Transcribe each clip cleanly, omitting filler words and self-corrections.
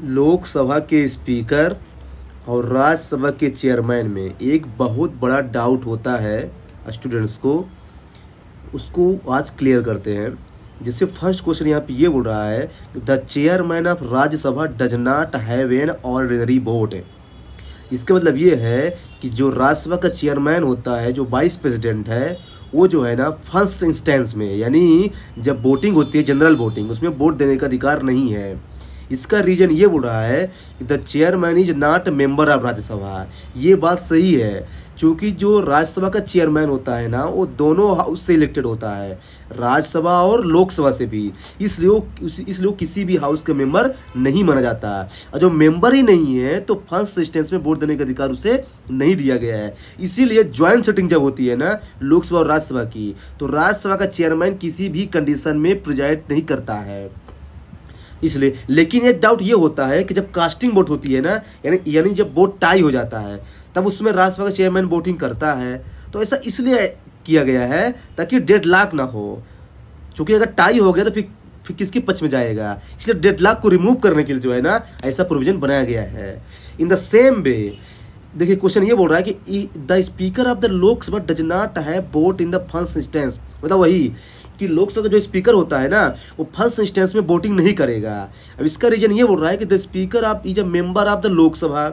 लोकसभा के स्पीकर और राज्यसभा के चेयरमैन में एक बहुत बड़ा डाउट होता है स्टूडेंट्स को, उसको आज क्लियर करते हैं। जिससे फर्स्ट क्वेश्चन यहाँ पे ये बोल रहा है, the chairman of Rajya Sabha does not have an ordinary vote. इसका मतलब ये है कि जो राज्यसभा का चेयरमैन होता है, जो वाइस प्रेसिडेंट है, वो जो है ना फर्स्ट इंस्टेंस में, यानी जब वोटिंग होती है जनरल वोटिंग, उसमें वोट देने का अधिकार नहीं है। इसका रीजन ये बोल रहा है कि the chairman is not member of Rajya Sabha. ये बात सही है, क्योंकि जो राज्यसभा का चेयरमैन होता है ना, वो दोनों हाउस से इलेक्टेड होता है, राज्यसभा और लोकसभा से भी। इसलिए किसी भी हाउस का मेंबर नहीं माना जाता है। और जो मेंबर ही नहीं है तो फर्स्ट इंस्टेंस में वोट देने का अधिकार उसे नहीं दिया गया है। इसीलिए ज्वाइंट सिटिंग जब होती है ना लोकसभा और राज्यसभा की, तो राज्यसभा का चेयरमैन किसी भी कंडीशन में प्रिजाइड नहीं करता है, इसलिए। लेकिन एक डाउट ये होता है कि जब कास्टिंग वोट होती है ना, यानी जब वोट टाई हो जाता है, तब उसमें राज्यसभा का चेयरमैन वोटिंग करता है। तो ऐसा इसलिए किया गया है ताकि डेडलॉक ना हो, क्योंकि अगर टाई हो गया तो फिर किसके पक्ष में जाएगा। इसलिए डेडलॉक को रिमूव करने के लिए जो है ना ऐसा प्रोविजन बनाया गया है। इन द सेम वे, देखिए क्वेश्चन ये बोल रहा है कि the speaker of the Lok Sabha does not have vote in the first instance. मतलब वही कि लोकसभा का जो स्पीकर होता है ना, वो फर्स्ट इंस्टेंस में वोटिंग नहीं करेगा। अब इसका रीजन ये बोल रहा है कि the speaker of is a member of the Lok Sabha.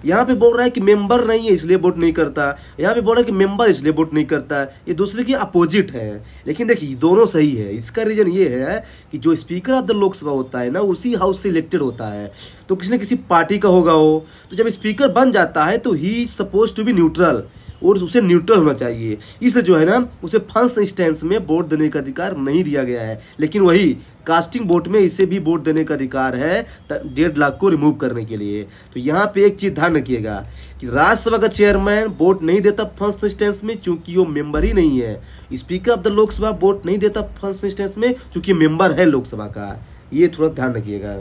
यहाँ पे बोल रहा है कि मेंबर नहीं है इसलिए वोट नहीं करता, यहाँ पे बोल रहा है कि मेंबर इसलिए वोट नहीं करता। ये दूसरे के अपोजिट है, लेकिन देखिए दोनों सही है। इसका रीजन ये है कि जो स्पीकर ऑफ द लोकसभा होता है ना, उसी हाउस से इलेक्टेड होता है, तो किसी न किसी पार्टी का होगा वो। तो जब स्पीकर बन जाता है तो he is suppose to be neutral, और उसे न्यूट्रल होना चाहिए। इसलिए जो है ना उसे फर्स्ट इंस्टेंस में वोट देने का अधिकार नहीं दिया गया है। लेकिन वही कास्टिंग वोट में इसे भी वोट देने का अधिकार है डेडलॉक को रिमूव करने के लिए। तो यहाँ पे एक चीज ध्यान रखिएगा कि राज्यसभा का चेयरमैन वोट नहीं देता फर्स्ट इंस्टेंस में, चूंकि वो मेंबर ही नहीं है। Speaker of the Lok Sabha vote नहीं देता फर्स्ट इंस्टेंस में, चूंकि मेंबर है लोकसभा का। ये थोड़ा ध्यान रखिएगा।